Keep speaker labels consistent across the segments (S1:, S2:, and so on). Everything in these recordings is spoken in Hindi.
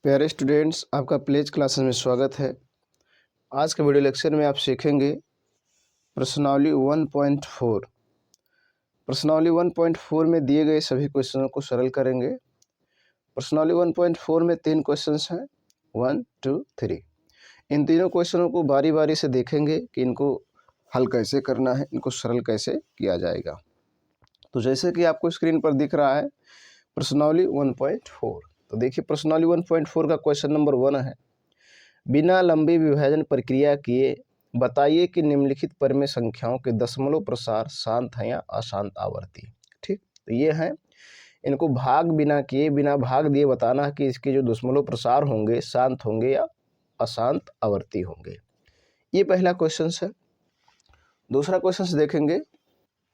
S1: प्यारे स्टूडेंट्स, आपका प्लेज क्लासेस में स्वागत है। आज के वीडियो लेक्चर में आप सीखेंगे प्रश्नावली 1.4। प्रश्नावली 1.4 में दिए गए सभी क्वेश्चनों को सरल करेंगे। प्रश्नावली 1.4 में 3 क्वेश्चंस हैं, 1, 2, 3। इन तीनों क्वेश्चनों को बारी बारी से देखेंगे कि इनको हल कैसे करना है, इनको सरल कैसे किया जाएगा। तो जैसे कि आपको स्क्रीन पर दिख रहा है प्रश्नावली 1.4। तो देखिए प्रश्नावली 1.4 का क्वेश्चन नंबर 1 है, बिना लंबी विभाजन प्रक्रिया किए बताइए कि निम्नलिखित परिमेय संख्याओं के दशमलव प्रसार शांत है या अशांत आवर्ती। ठीक, तो ये है, इनको भाग बिना किए, बिना भाग दिए बताना है कि इसके जो दशमलव प्रसार होंगे शांत होंगे या अशांत आवर्ती होंगे। ये पहला क्वेश्चन है। दूसरा क्वेश्चन देखेंगे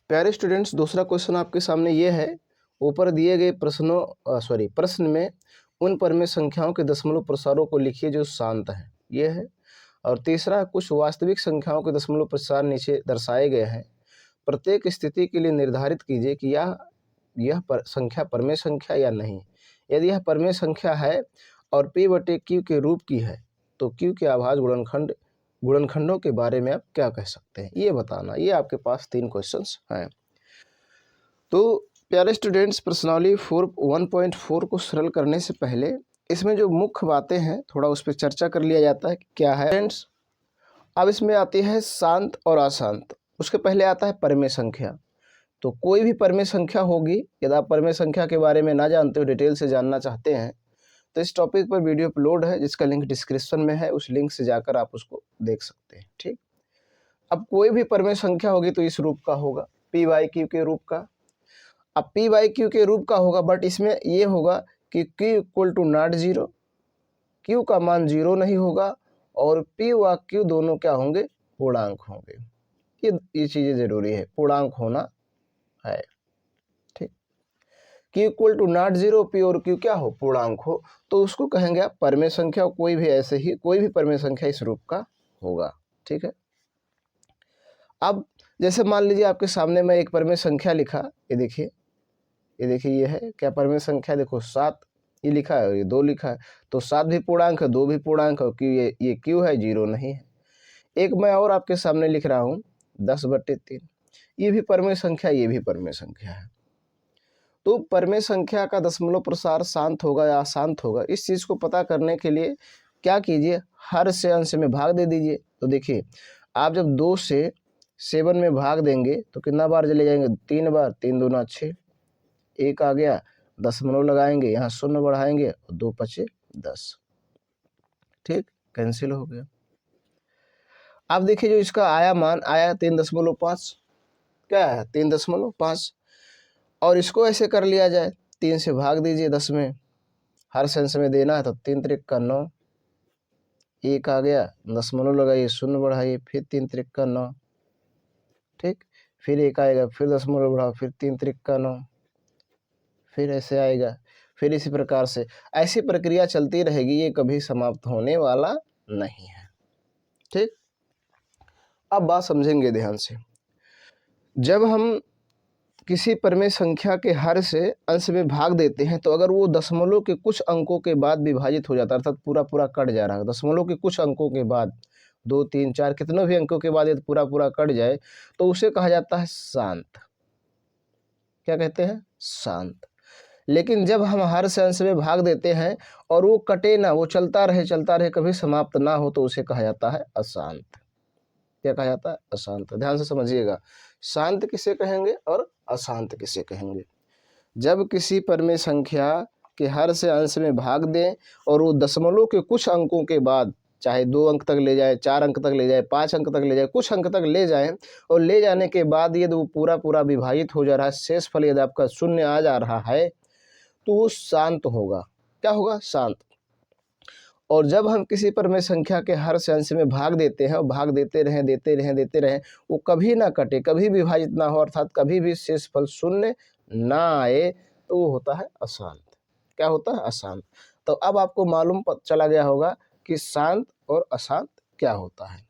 S1: प्यारे स्टूडेंट्स। दूसरा क्वेश्चन आपके सामने ये है, ऊपर दिए गए प्रश्न में उन परिमेय संख्याओं के दशमलव प्रसारों को लिखिए जो शांत हैं, ये है। और तीसरा, कुछ वास्तविक संख्याओं के दशमलव प्रसार नीचे दर्शाए गए हैं। प्रत्येक स्थिति के लिए निर्धारित कीजिए कि यह संख्या परिमेय संख्या या नहीं। यदि यह परिमेय संख्या है और P/Q के रूप की है तो Q के अभाज्य गुणनखंडों के बारे में आप क्या कह सकते हैं, ये बताना। ये आपके पास 3 क्वेश्चंस हैं। तो प्यारे स्टूडेंट्स, प्रश्नावली 1.4 को सरल करने से पहले इसमें जो मुख्य बातें हैं थोड़ा उस पर चर्चा कर लिया जाता है कि क्या है। फ्रेंड्स, अब इसमें आती है शांत और अशांत। उसके पहले आता है परिमेय संख्या। तो कोई भी परिमेय संख्या होगी, यदि आप परिमेय संख्या के बारे में ना जानते हो, डिटेल से जानना चाहते हैं, तो इस टॉपिक पर वीडियो अपलोड है जिसका लिंक डिस्क्रिप्शन में है, उस लिंक से जाकर आप उसको देख सकते हैं। ठीक, अब कोई भी परिमेय संख्या होगी तो इस रूप का होगा, P/Q के रूप का। अब P/Q के रूप का होगा, बट इसमें ये होगा कि Q equal to not zero, Q का मान 0 नहीं होगा और P व Q दोनों क्या होंगे, पूर्णांक होंगे। ये चीज़ें जरूरी है, पूर्णांक होना है। ठीक, Q equal to not zero, P और Q क्या हो, पूर्णांक हो, तो उसको कहेंगे आप परिमेय संख्या। कोई भी ऐसे ही कोई भी परिमेय संख्या इस रूप का होगा। ठीक है, अब जैसे मान लीजिए आपके सामने मैं एक परिमेय संख्या लिखा, ये देखिए ये है क्या परिमेय संख्या, देखो 7 ये लिखा है, ये 2 लिखा है, तो 7 भी पूर्णांक है, 2 भी पूर्णांक है, क्यों ये क्यों है, 0 नहीं है। एक मैं और आपके सामने लिख रहा हूँ 10/3, ये भी परिमेय संख्या, ये भी परिमेय संख्या है। तो परिमेय संख्या का दशमलव प्रसार शांत होगा या अशांत होगा, इस चीज़ को पता करने के लिए क्या कीजिए, हर से अंश में भाग दे दीजिए। तो देखिए, आप जब 2 से 7 में भाग देंगे तो कितना बार चले जाएंगे, 3 बार, 3 दूना 6, 1 आ गया, दशमलव लगाएंगे, यहाँ 0 बढ़ाएंगे, 2 पचे 10। ठीक, कैंसिल हो गया। अब देखिए जो इसका आया मान आया 3.5, क्या है 3.5, और इसको ऐसे कर लिया जाए, 3 से भाग दीजिए 10 में, हर सेंस में देना है, तो 3 त्रिक का 9, 1 आ गया, दशमलव लगाइए, 0 बढ़ाइए, फिर 3 त्रिक का 9। ठीक, फिर 1 आएगा, फिर दशमलव बढ़ाओ, फिर 3 त्रिक का 9, फिर ऐसे आएगा, फिर इसी प्रकार से ऐसी प्रक्रिया चलती रहेगी, ये कभी समाप्त होने वाला नहीं है। ठीक, अब बात समझेंगे ध्यान से। जब हम किसी परिमेय संख्या के हर से अंश में भाग देते हैं तो अगर वो दशमलव के कुछ अंकों के बाद विभाजित हो जाता है, अर्थात पूरा पूरा कट जा रहा है, दशमलव के कुछ अंकों के बाद, 2, 3, 4 कितने भी अंकों के बाद यदि पूरा पूरा कट जाए तो उसे कहा जाता है शांत। क्या कहते हैं, शांत। लेकिन जब हम हर से अंश में भाग देते हैं और वो कटे ना, वो चलता रहे, कभी समाप्त ना हो, तो उसे कहा जाता है अशांत। क्या कहा जाता है, अशांत। ध्यान से समझिएगा, शांत किसे कहेंगे और अशांत किसे कहेंगे। जब किसी परिमेय संख्या के हर से अंश में भाग दें और वो दशमलव के कुछ अंकों के बाद, चाहे 2 अंक तक ले जाए, 4 अंक तक ले जाए, 5 अंक तक ले जाए, कुछ अंक तक ले जाएं, और ले जाने के बाद यदि वो पूरा पूरा विभाजित हो जा रहा है, शेषफल यदि आपका 0 आ जा रहा है, तो वो शांत होगा। क्या होगा, शांत। और जब हम किसी परिमेय संख्या के हर से अंश में भाग देते हैं और भाग देते रहें, वो कभी ना कटे, कभी विभाजित ना हो, अर्थात कभी भी शेषफल 0 ना आए, तो वो होता है अशांत। क्या होता है, अशांत। तो अब आपको मालूम चला गया होगा कि शांत और अशांत क्या होता है।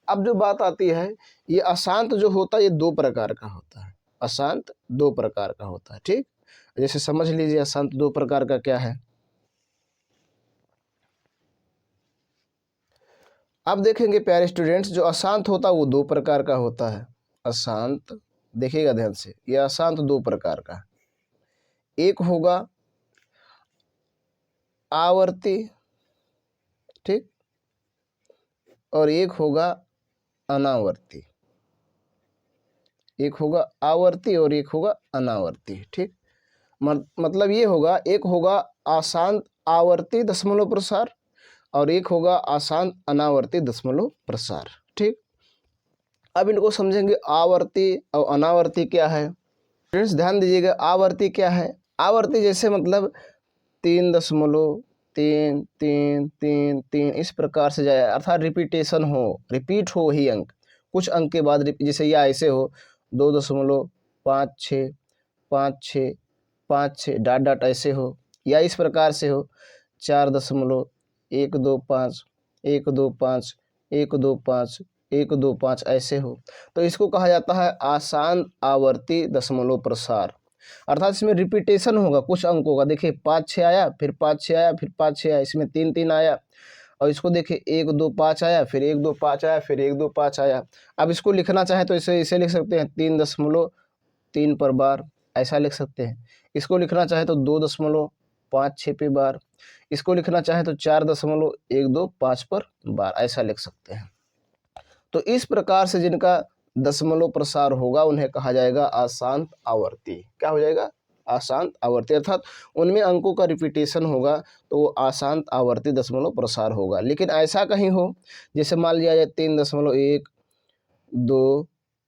S1: अब जो बात आती है, ये अशांत जो होता है ये 2 प्रकार का होता है। अशांत 2 प्रकार का होता है। ठीक, जैसे समझ लीजिए अशांत 2 प्रकार का क्या है। अब देखेंगे प्यारे स्टूडेंट्स, जो अशांत होता है वो दो प्रकार का होता है। अशांत, देखिएगा ध्यान से, ये अशांत दो प्रकार का, एक होगा आवर्ती, ठीक, और एक होगा अनावर्ती। एक होगा आवर्ती और एक होगा अनावर्ती, ठीक। मतलब ये होगा, एक होगा अशांत आवर्ती दशमलव प्रसार और एक होगा अशांत अनावर्ती दशमलव प्रसार, ठीक। अब इनको समझेंगे, आवर्ती और अनावर्ती क्या है। फ्रेंड्स ध्यान दीजिएगा, आवर्ती क्या है। आवर्ती जैसे मतलब 3.33333 इस प्रकार से जाए, अर्थात रिपीटेशन हो, रिपीट हो वही अंक, कुछ अंक के बाद जैसे या ऐसे हो 2.56 56 56 डॉट डॉट ऐसे हो, या इस प्रकार से हो 4.125 125 125 125 ऐसे हो, तो इसको कहा जाता है आसान आवर्ती दशमलव प्रसार। अर्थात इसमें रिपीटेशन होगा कुछ अंकों का। देखिए 5 6 आया, फिर 5 6 आया, फिर 5 6 आया, इसमें 3 3 आया, और इसको देखिए 1 2 5 आया, फिर 1 2 5 आया, फिर 1 2 5 आया। अब इसको लिखना चाहे तो इसे लिख सकते हैं 3.3 पर बार, ऐसा लिख सकते हैं। इसको लिखना चाहे तो 2.56 पे बार, इसको लिखना चाहे तो 4.125 पर बार, ऐसा लिख सकते हैं। तो इस प्रकार से जिनका दशमलव प्रसार होगा उन्हें कहा जाएगा अशांत आवर्ती। क्या हो जाएगा? अशांत आवर्ती, अर्थात उनमें अंकों का रिपीटेशन होगा तो वो अशांत आवर्ती दशमलव प्रसार होगा। लेकिन ऐसा कहीं हो, जैसे मान लिया जाए 3.1 2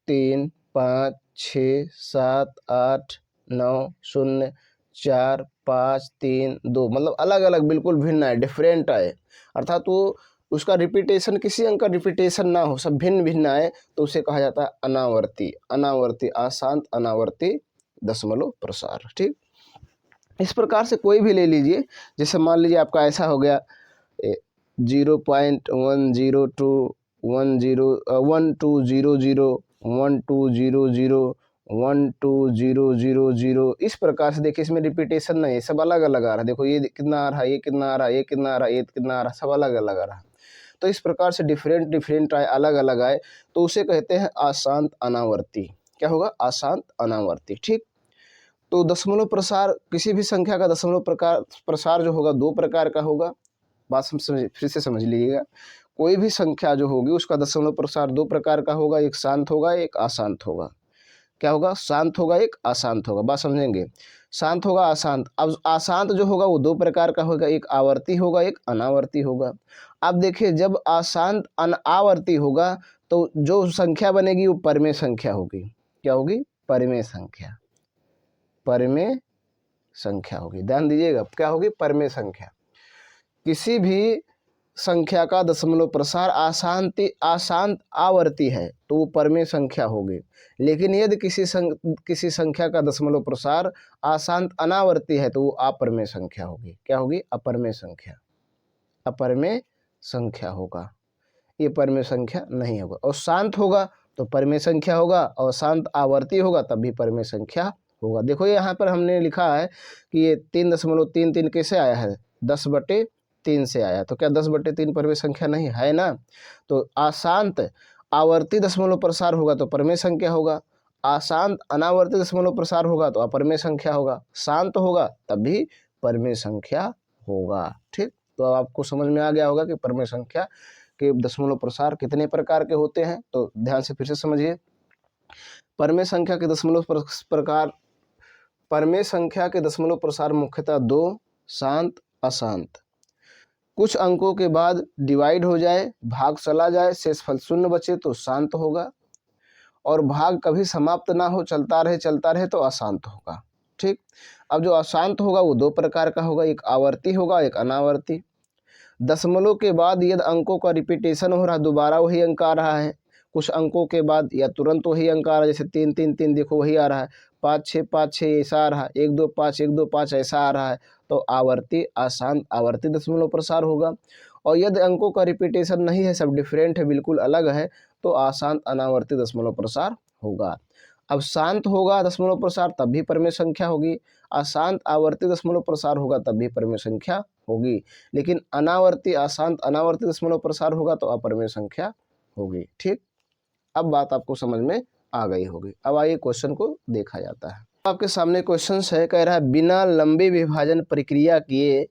S1: 3 5 6 7 8 9 0 4 5 3 2, मतलब अलग अलग बिल्कुल भिन्न आए, डिफरेंट आए, अर्थात वो उसका रिपीटेशन, किसी अंक का रिपीटेशन ना हो, सब भिन्न भिन्न आए, तो उसे कहा जाता है अनावर्ती। अनावर्ती, अशांत अनावर्ती दशमलव प्रसार, ठीक। इस प्रकार से कोई भी ले लीजिए, जैसे मान लीजिए आपका ऐसा हो गया 0.102 1200 1200 1200, इस प्रकार से देखिए इसमें रिपीटेशन नहीं है, सब अलग अलग आ रहा है। देखो ये कितना आ रहा है, ये कितना आ रहा है, ये कितना आ रहा है, ये कितना आ रहा है, सब अलग अलग आ रहा है। तो इस प्रकार से डिफरेंट डिफरेंट आए, अलग अलग आए, तो उसे कहते हैं अशांत अनावर्ती। क्या होगा? अशांत अनावर्ती, ठीक। तो दशमलव प्रसार, किसी भी संख्या का दशमलव प्रसार जो होगा दो प्रकार का होगा। बात समझ, फिर से समझ लीजिएगा, कोई भी संख्या जो होगी उसका दशमलव प्रसार दो प्रकार का होगा, एक शांत होगा एक अशांत होगा। क्या होगा? शांत होगा एक अशांत होगा। बात समझेंगे, शांत होगा अशांत। अब अशांत जो होगा वो दो प्रकार का होगा, एक आवर्ती होगा एक अनावर्ती होगा। अब देखिए जब अशांत आवर्ती होगा तो जो संख्या बनेगी वो परिमेय संख्या होगी। क्या होगी? परिमेय संख्या, परिमेय संख्या होगी। ध्यान दीजिएगा, क्या होगी? परिमेय संख्या। किसी भी संख्या का दशमलव प्रसार अशांत आवर्ती है तो वो परिमेय संख्या होगी। लेकिन यदि किसी संख्या का दशमलव प्रसार अशांत अनावर्ती है तो वो अपरिमेय संख्या होगी। क्या होगी? अपरिमेय संख्या, अपरिमेय संख्या होगा, ये परिमेय संख्या नहीं होगा। और शांत होगा तो परिमेय संख्या होगा, और शांत आवर्ती होगा तब भी परिमेय संख्या होगा। देखो यहाँ पर हमने लिखा है कि ये 3.33 कैसे आया है? 10/3 से आया, तो क्या 10/3 परिमेय संख्या नहीं है ना? तो अशांत आवर्ती दशमलव प्रसार होगा तो परिमेय संख्या होगा, अशांत अनावर्ती दशमलव प्रसार होगा तो अपरिमेय संख्या होगा, शांत होगा तब भी परिमेय संख्या होगा, ठीक। तो अब आपको समझ में आ गया होगा कि परिमेय संख्या के दशमलव प्रसार कितने प्रकार के होते हैं। तो ध्यान से फिर से समझिए, परिमेय संख्या के दशमलव प्रकार, परिमेय संख्या के दशमलव प्रसार मुख्यतः दो, शांत अशांत। कुछ अंकों के बाद डिवाइड हो जाए, भाग चला जाए, शेषफल शून्य बचे तो शांत होगा, और भाग कभी समाप्त ना हो, चलता रहे तो अशांत होगा, ठीक। अब जो अशांत होगा वो दो प्रकार का होगा, एक आवर्ती होगा एक अनावर्ती। दशमलव के बाद यदि अंकों का रिपीटेशन हो रहा है, दोबारा वही अंक आ रहा है, कुछ अंकों के बाद या तुरंत वही अंक आ रहा है, जैसे 3 3 3 देखो वही आ रहा है, 5 6 ऐसा आ रहा है, 1 2 5 1 2 5 ऐसा आ रहा है, तो आवर्ती अशांत आवर्ती दशमलव प्रसार होगा। और यदि अंकों का रिपीटेशन नहीं है, सब डिफरेंट है, बिल्कुल अलग है, तो अशांत अनावर्ती दशमलव प्रसार होगा। अब शांत होगा दशमलव प्रसार तब भी परिमेय संख्या होगी, अशांत आवर्ती दशमलव प्रसार होगा तब भी परिमेय संख्या होगी, लेकिन अनावर्ती अशांत अनावर्ती दशमलव प्रसार होगा तो अपरिमेय संख्या होगी। ठीक, अब बात आपको समझ में आ गई होगी। अब आइए क्वेश्चन को देखा जाता है। आपके सामने क्वेश्चन है, कह रहा है बिना लंबी विभाजन प्रक्रिया किए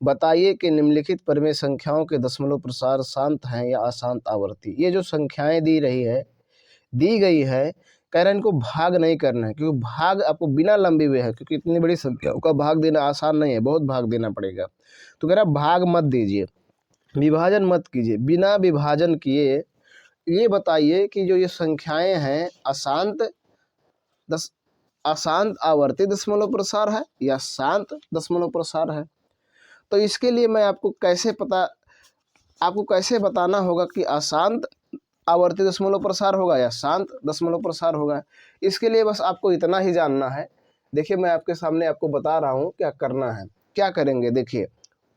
S1: बताइए कि निम्नलिखित परिमेय संख्याओं के दशमलव प्रसार शांत हैं या अशांत आवर्ती। ये जो संख्याएं दी गई है, कह रहे हैं इनको भाग नहीं करना है, क्योंकि भाग आपको बिना लंबी हुए है, क्योंकि इतनी बड़ी संख्याओं का भाग देना आसान नहीं है, बहुत भाग देना पड़ेगा। तो कह रहा है भाग मत दीजिए, विभाजन मत कीजिए, बिना विभाजन किए ये बताइए कि जो ये संख्याएं हैं अशांत आवर्ती दशमलव प्रसार है या शांत दशमलव प्रसार है। तो इसके लिए मैं आपको कैसे बताना होगा कि अशांत आवर्ती दशमलव प्रसार होगा या शांत दशमलव प्रसार होगा। इसके लिए बस आपको इतना ही जानना है। देखिए मैं आपके सामने आपको बता रहा हूँ क्या करना है। क्या करेंगे, देखिए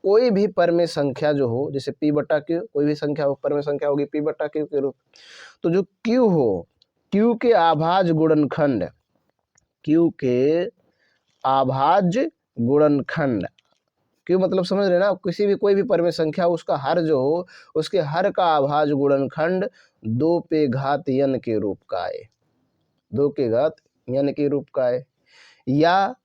S1: कोई भी परिमेय संख्या जो हो, जैसे p बटा क्यू, कोई भी संख्या हो, परिमेय संख्या होगी p बटा क्यू के रूप, तो जो q हो, q के आभाज्य गुणनखंड, q के आभाज्य गुणनखंड, क्यों मतलब समझ रहे ना, किसी भी कोई भी परिमेय संख्या उसका हर जो हो, उसके हर का आभाज्य गुणनखंड 2 पे घात n के रूप का आए, 2 के घात n के रूप का आए, या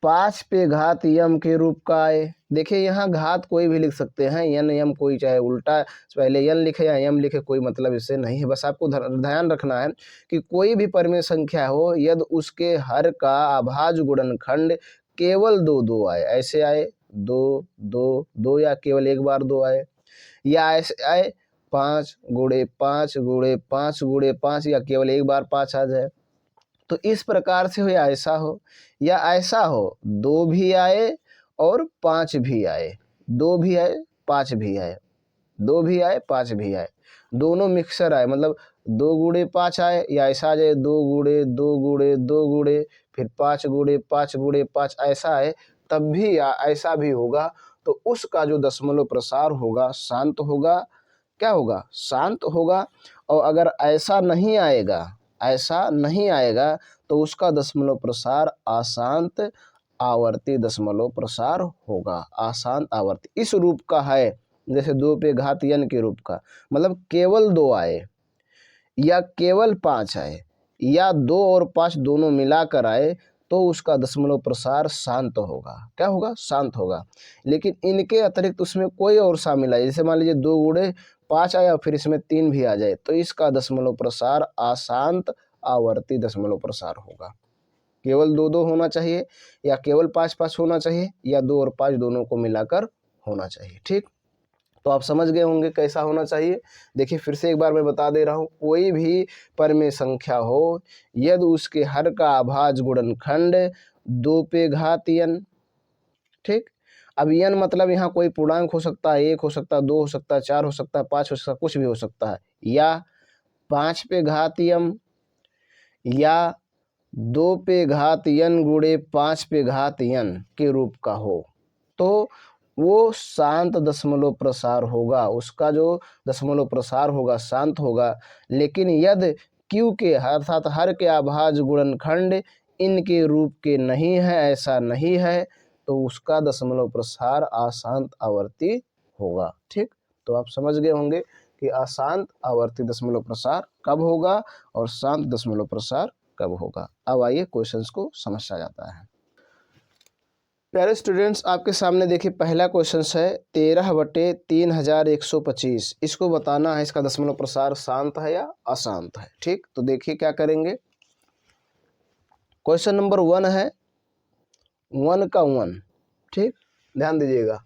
S1: 5 पे घात m के रूप का आए। देखिए यहाँ घात कोई भी लिख सकते हैं, n m कोई चाहे उल्टा पहले n लिखे या m लिखे, कोई मतलब इससे नहीं है। बस आपको ध्यान रखना है कि कोई भी परिमेय संख्या हो यदि उसके हर का आभाज्य गुणनखंड केवल 2 2 आए, ऐसे आए 2 2 2, या केवल एक बार 2 आए, या ऐसे आए 5 गुणे 5 गुणे 5 गुणे 5, या केवल एक बार 5 आ जाए। तो इस प्रकार से हो, या ऐसा हो 2 भी आए और 5 भी आए, 2 भी आए 5 भी आए, 2 भी आए 5 भी आए, दोनों मिक्सर आए, मतलब 2 गुणे 5 आए, या ऐसा आ जाए 2 गुणे 2 गुणे 2 गुणे फिर 5 गुणे 5 गुणे 5, ऐसा है तब भी, या ऐसा भी होगा तो उसका जो दशमलव प्रसार होगा शांत होगा। क्या होगा, शांत होगा। और अगर ऐसा नहीं आएगा तो उसका दशमलव प्रसार अशांत आवर्ती दशमलव प्रसार होगा, अशांत आवर्ती इस रूप का है, जैसे 2 पे घात n के रूप का, मतलब केवल 2 आए या केवल 5 आए या 2 और 5 दोनों मिलाकर आए तो उसका दशमलव प्रसार शांत होगा। क्या होगा, शांत होगा। लेकिन इनके अतिरिक्त उसमें कोई और शामिल है, जैसे मान लीजिए 2 गुणे 5 आया फिर इसमें 3 भी आ जाए, तो इसका दशमलव प्रसार अशांत आवर्ती दशमलव प्रसार होगा। केवल 2 2 होना चाहिए, या केवल 5 5 होना चाहिए, या 2 और 5 दोनों को मिलाकर होना चाहिए। ठीक, तो आप समझ गए होंगे कैसा होना चाहिए। देखिए फिर से एक बार मैं बता दे रहा हूँ, कोई भी परिमेय संख्या हो यदि उसके हर का अभाज्य गुणनखंड 2 पे घात n, ठीक, अब n मतलब यहाँ कोई पूर्णांक हो सकता है, 1 हो सकता है, 2 हो सकता है, 4 हो सकता है, 5 हो सकता है, कुछ भी हो सकता है, या 5 पे घात m, या 2 पे घात n गुणे 5 पे घात n के रूप का हो, तो वो शांत दशमलव प्रसार होगा, उसका जो दशमलव प्रसार होगा शांत होगा। लेकिन यदि q के अर्थात हर के अभाज्य गुणनखंड इनके रूप के नहीं है, ऐसा नहीं है, तो उसका दशमलव प्रसार अशांत आवर्ती होगा। ठीक, तो आप समझ गए होंगे कि अशांत आवर्ती दशमलव प्रसार कब होगा और शांत दशमलव प्रसार कब होगा। अब आइए क्वेश्चंस को समझा जाता है। प्यारे स्टूडेंट्स, आपके सामने देखिए पहला क्वेश्चन है 13/3125। इसको बताना है इसका दशमलव प्रसार शांत है या अशांत है। ठीक, तो देखिए क्या करेंगे। क्वेश्चन नंबर 1 है 1 का 1। ठीक, ध्यान दीजिएगा।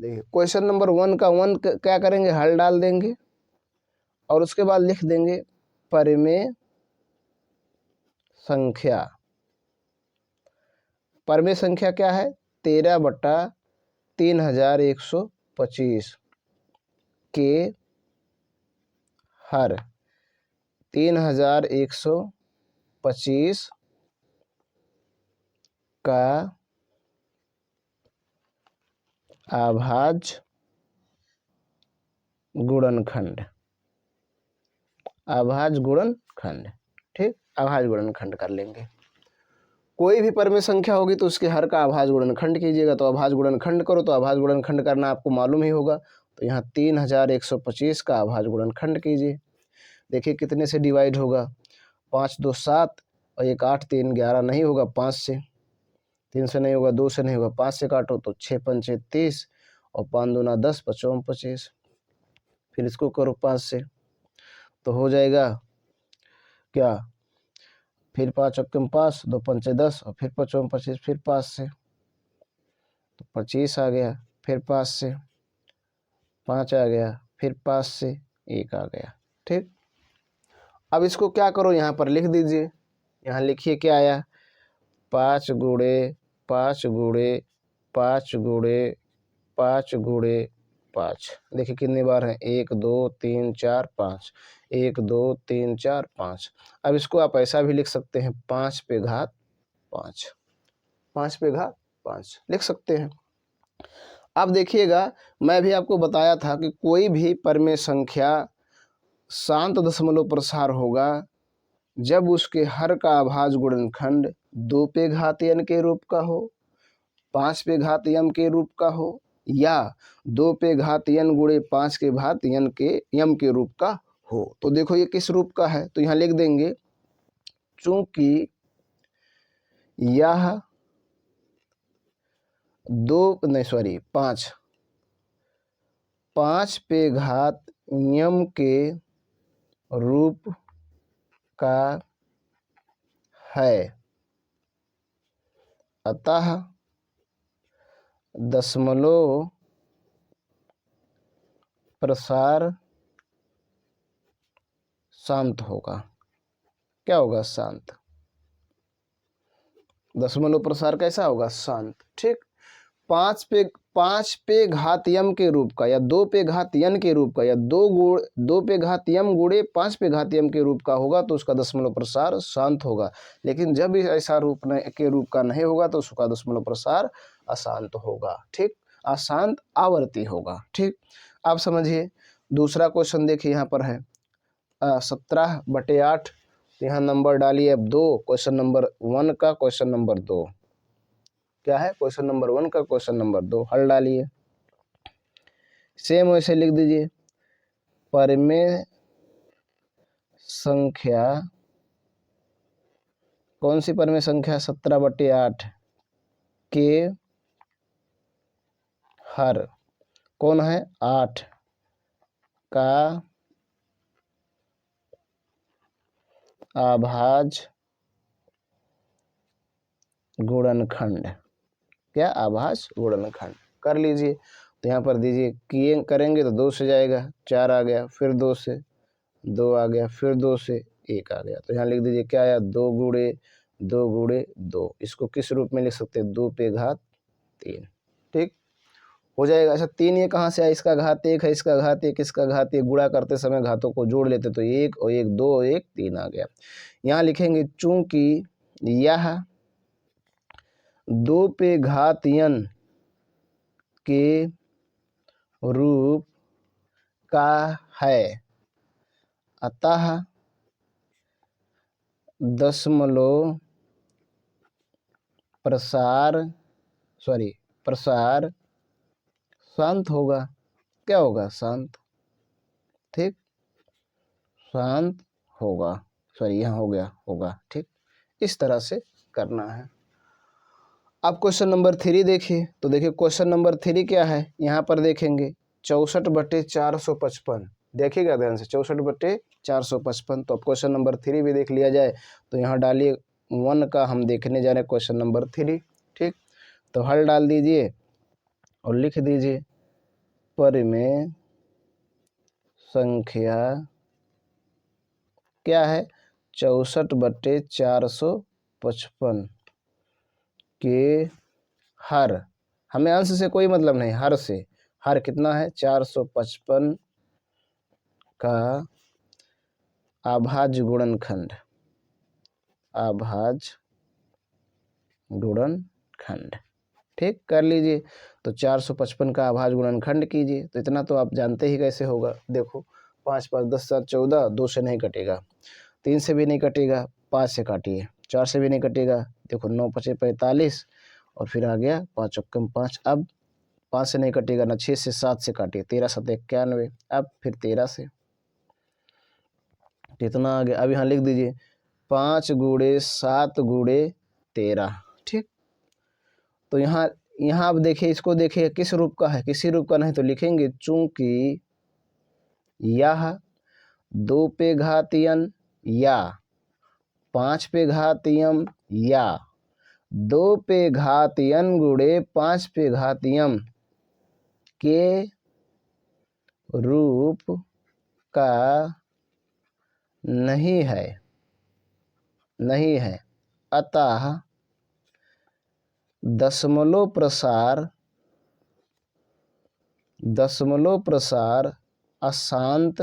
S1: देखिए क्वेश्चन नंबर 1 का 1 क्या करेंगे, हल डाल देंगे और उसके बाद लिख देंगे परिमेय संख्या। परिमेय संख्या क्या है, 13/3125 के हर 3125 का अभाज्य गुणनखंड। अभाज्य गुणनखंड। ठीक, अभाज्य गुणनखंड कर लेंगे। कोई भी परमेय संख्या होगी तो उसके हर का अभाज्य गुणनखंड कीजिएगा। तो अभाज्य गुणनखंड करो तो अभाज्य गुणनखंड करना आपको मालूम ही होगा। तो यहाँ 3125 का अभाज्य गुणनखंड कीजिए। देखिए कितने से डिवाइड होगा, 5 2 7 और 1 8 3 11 नहीं होगा, 5 से, 3 से नहीं होगा, 2 से नहीं होगा, 5 से काटो तो 6 पंचे 30 और 5 दूना 10 5 25। फिर इसको करो 5 से तो हो जाएगा क्या, फिर 5 अक्कम 5 2 पंचे 10 और फिर 5 25, फिर 5 से तो 25 आ गया, फिर 5 से 5 आ गया, फिर 5 से 1 आ गया। ठीक, अब इसको क्या करो, यहाँ पर लिख दीजिए। यहाँ लिखिए क्या आया, 5 गुणे 5 गुणे 5 गुणे 5 गुणे 5। देखिए कितनी बार है, 1 2 3 4 5, 1 2 3 4 5। अब इसको आप ऐसा भी लिख सकते हैं, 5 पे घात 5, 5 पे घात 5 लिख सकते हैं। अब देखिएगा, मैं भी आपको बताया था कि कोई भी परमेय संख्या शांत दशमलव प्रसार होगा जब उसके हर का अभाज्य गुणनखंड 2 पे घात n के रूप का हो, 5 पे घात m के रूप का हो, या 2 पे घात n गुणे 5 के घात m के रूप का हो। तो देखो ये किस रूप का है, तो यहाँ लिख देंगे, चूंकि यह 5 पे घात m के रूप का है, अतः दशमलव प्रसार शांत होगा। क्या होगा, शांत। दशमलव प्रसार कैसा होगा, शांत। ठीक, 5 पे घात m के रूप का, या 2 पे घात n के रूप का, या 2 पे घात m गुणे 5 पे घात m के रूप का होगा तो उसका दशमलव प्रसार शांत होगा। लेकिन जब भी ऐसा के रूप का नहीं होगा तो उसका दशमलव प्रसार अशांत होगा। ठीक, अशांत आवर्ती होगा। ठीक, आप समझिए। दूसरा क्वेश्चन देखिए, यहाँ पर है 17/8। यहाँ नंबर डालिए अब 2, क्वेश्चन नंबर 1 का क्वेश्चन नंबर 2 क्या है, क्वेश्चन नंबर 1 का क्वेश्चन नंबर 2 हल डालिए। सेम वैसे लिख दीजिए, परमेय संख्या, कौन सी परमेय संख्या, 17/8 के हर कौन है, 8 का अभाज्य गुणनखंड। क्या, अभाज्य गुणनखंड कर लीजिए। तो यहाँ पर दीजिए, किए करेंगे तो 2 से जाएगा, 4 आ गया, फिर 2 से 2 आ गया, फिर 2 से 1 आ गया। तो यहाँ लिख दीजिए क्या आया, 2 गुणे 2 गुणे 2। इसको किस रूप में लिख सकते हैं, 2 पे घात 3। ठीक हो जाएगा। अच्छा 3 ये कहाँ से आया, इसका घात 1 है, इसका घात 1, इसका घात 1, गुणा करते समय घातों को जोड़ लेते तो 1 और 1 2 और 1 3 आ गया। यहाँ लिखेंगे, चूंकि यह 2 पे घात n के रूप का है, अतः दशमलव प्रसार शांत होगा। क्या होगा, शांत। ठीक, शांत होगा, यहाँ हो गया होगा। ठीक, इस तरह से करना है। अब क्वेश्चन नंबर 3 देखिए। तो देखिए क्वेश्चन नंबर 3 क्या है, यहाँ पर देखेंगे 64/455। देखिएगा ध्यान से, 64/455। तो अब क्वेश्चन नंबर 3 भी देख लिया जाए। तो यहाँ डालिए 1 का हम देखने जा रहे हैं क्वेश्चन नंबर 3। ठीक, तो हल डाल दीजिए और लिख दीजिए, परमेय संख्या क्या है, 64/455 के हर, हमें अंश से कोई मतलब नहीं, हर से, हर कितना है, 455 का अभाज्य गुणनखंड, अभाज्य गुणनखंड। ठीक, कर लीजिए। तो 455 का अभाज्य गुणनखंड कीजिए। तो इतना तो आप जानते ही कैसे होगा। देखो 5 5 10 7 14, 2 से नहीं कटेगा, 3 से भी नहीं कटेगा, 5 से काटिए, 4 से भी नहीं कटेगा, देखो 9 5 45 और फिर आ गया 5 चौके 5। अब 5 से नहीं कटेगा ना, 6 से 7 से काटिए, 13 7 91। अब फिर 13 से कितना आ गया, अब यहाँ लिख दीजिए 5 गुणे 7 गुणे 13। ठीक, तो यहाँ यहाँ आप देखिए, इसको देखिए किस रूप का है, किसी रूप का नहीं, तो लिखेंगे चूंकि यह 2 पे घातीयन या 5 पे घातीयम या 2 पे घातीयन गुणे 5 पे घातीयम के रूप का नहीं है, अतः दशमलव प्रसार अशांत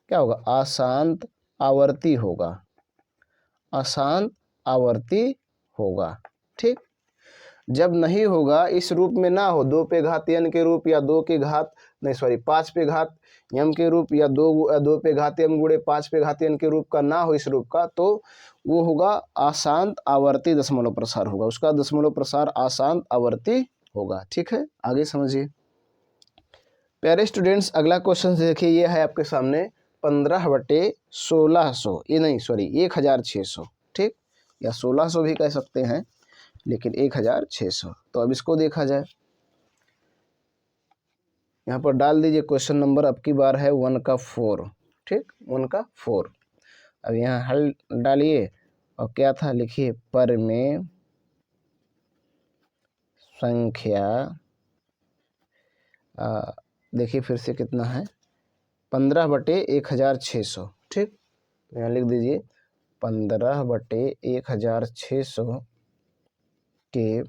S1: क्या होगा, अशांत आवर्ती होगा, अशांत आवर्ती होगा। ठीक, जब नहीं होगा, इस रूप में ना हो, 2 पे घात n के रूप या 2 के घात नहीं सॉरी 5 पे घात m के रूप या 2 पे घात m गुणे 5 पे घात n के रूप का ना हो, इस रूप का, तो वो होगा अशांत आवर्ती दशमलव प्रसार होगा, उसका दशमलव प्रसार अशांत आवर्ती होगा। ठीक है, आगे समझिए प्यारे स्टूडेंट्स। अगला क्वेश्चन देखिए, ये है आपके सामने 15/1600, ये नहीं सॉरी 1600, ठीक, या 1600 भी कह सकते हैं, लेकिन 1600। तो अब इसको देखा जाए, यहाँ पर डाल दीजिए क्वेश्चन नंबर, अब की बार है 1 का 4, ठीक, 1 का 4। अब यहाँ हल डालिए और क्या था लिखिए, पर में संख्या देखिए फिर से कितना है, 15/1600, ठीक, तो यहाँ लिख दीजिए 15/1600 के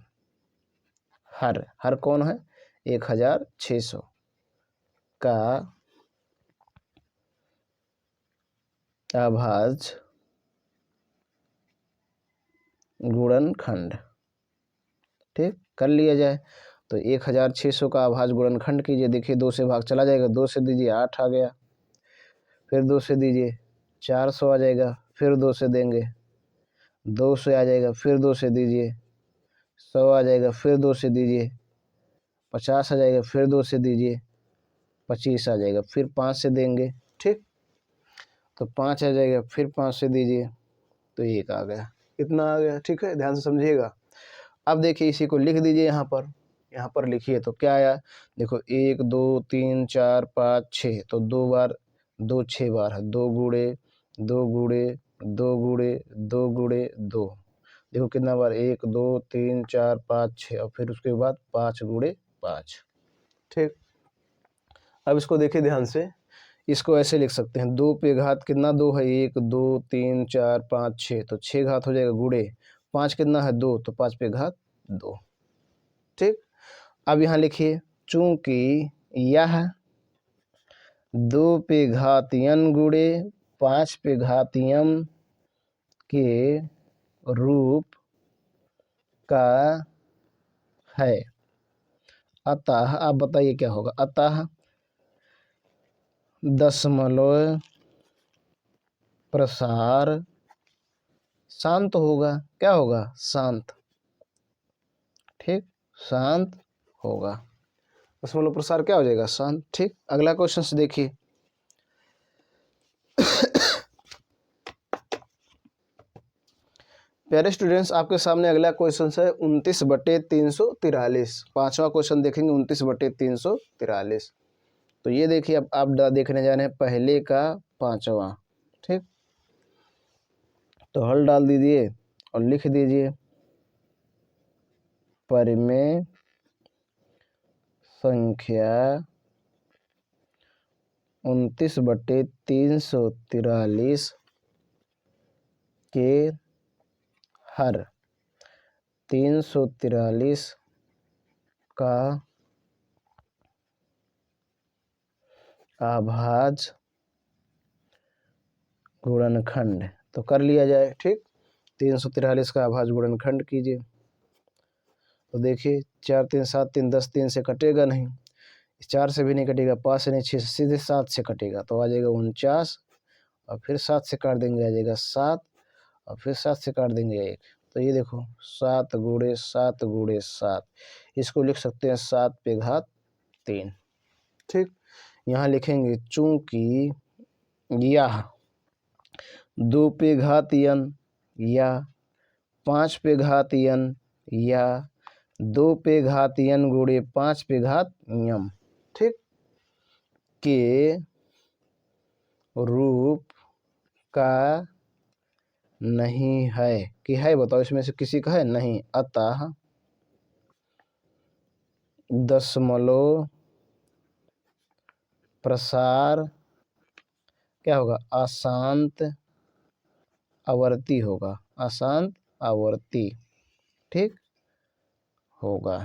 S1: हर कौन है, 1600 का अभाज्य गुणनखंड। ठीक, कर लिया जाए, तो 1600 का अभाज्य गुणनखंड कीजिए। देखिए 2 से भाग चला जाएगा, 2 से दीजिए 8 आ गया, फिर 2 से दीजिए 400 आ जाएगा, फिर 2 से देंगे 2 से आ जाएगा, फिर 2 से दीजिए 100 आ जाएगा, फिर 2 से दीजिए 50 आ जाएगा, फिर 2 से दीजिए 25 आ जाएगा, फिर 5 से देंगे, ठीक, तो 5 आ जाएगा, फिर 5 से दीजिए तो 1 आ गया, कितना आ गया। ठीक है, ध्यान से समझिएगा। अब देखिए इसी को लिख दीजिए, यहाँ पर लिखिए, तो क्या आया, देखो 1 2 3 4 5 6, तो 2 बार 2 6 बार है, 2 गुणे 2 गुणे 2 गुणे 2 गुणे 2, देखो कितना बार, 1 2 3 4 5 6, और फिर उसके बाद 5 गुणे 5। ठीक, अब इसको देखिए ध्यान से, इसको ऐसे लिख सकते हैं, 2 पे घात कितना 2 है, 1 2 3 4 5 6, तो 6 घात हो जाएगा, गुणे 5 कितना है 2, तो 5 पे घात 2। ठीक, अब यहाँ लिखिए, चूंकि यह 2 पे घात n गुणे 5 पे घात m के रूप का है, अतः आप बताइए क्या होगा, अतः दशमलव प्रसार शांत होगा, क्या होगा, शांत। ठीक, शांत होगा, दशमलव प्रसार क्या हो जाएगा, शांत। ठीक, अगला क्वेश्चन से देखिए, प्यारे स्टूडेंट्स आपके सामने अगला क्वेश्चन है 29/343, 5वां क्वेश्चन देखेंगे 29/343। तो ये देखिए, अब आप देखने जा रहे हैं पहले का 5वां। ठीक, तो हल डाल दीजिए और लिख दीजिए, परिमेय संख्या 29/343 के हर 343 का अभाज्य गुणनखंड। तो कर लिया जाए। ठीक, 343 का अभाज्य गुणनखंड कीजिए। तो देखिए 4 3 7 3 10, 3 से कटेगा नहीं, 4 से भी नहीं कटेगा, 5 से नहीं, 6 से, सीधे 7 से कटेगा तो आ जाएगा 49, और फिर 7 से काट देंगे आ जाएगा 7, और फिर 7 से काट देंगे 1। तो ये देखो 7 गुणे 7 गुणे 7, इसको लिख सकते हैं 7 पे घात 3। ठीक, यहाँ लिखेंगे चूंकि यह 2 पे घात n या 5 पे घात n या 2 पे घात n गुणे 5 पे घात m, ठीक, के रूप का नहीं है। कि है बताओ, इसमें से किसी का है? नहीं। अतः दशमलव प्रसार क्या होगा? अशांत आवर्ती होगा, अशांत आवर्ती, ठीक होगा,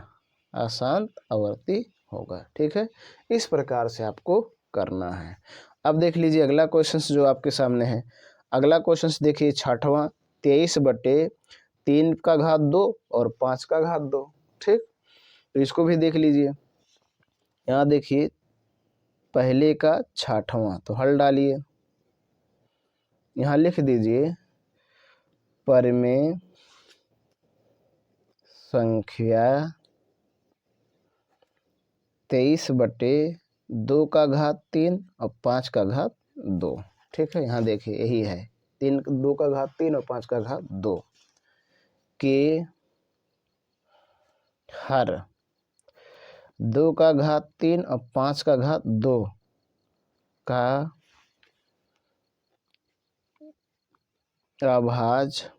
S1: अशांत आवर्ती होगा। ठीक है, इस प्रकार से आपको करना है। अब देख लीजिए अगला क्वेश्चन जो आपके सामने है। अगला क्वेश्चन देखिए 6वां, 23/3 का घात 2 और 5 का घात 2। ठीक, तो इसको भी देख लीजिए। यहाँ देखिए पहले का 6वां, तो हल डालिए। यहाँ लिख दीजिए परिमेय संख्या 23/2 का घात 3 और 5 का घात 2। ठीक है, यहाँ देखिए यही है 2 का घात 3 और 5 का घात 2 के हर 2 का घात 3 और 5 का घात 2 का अभाज्य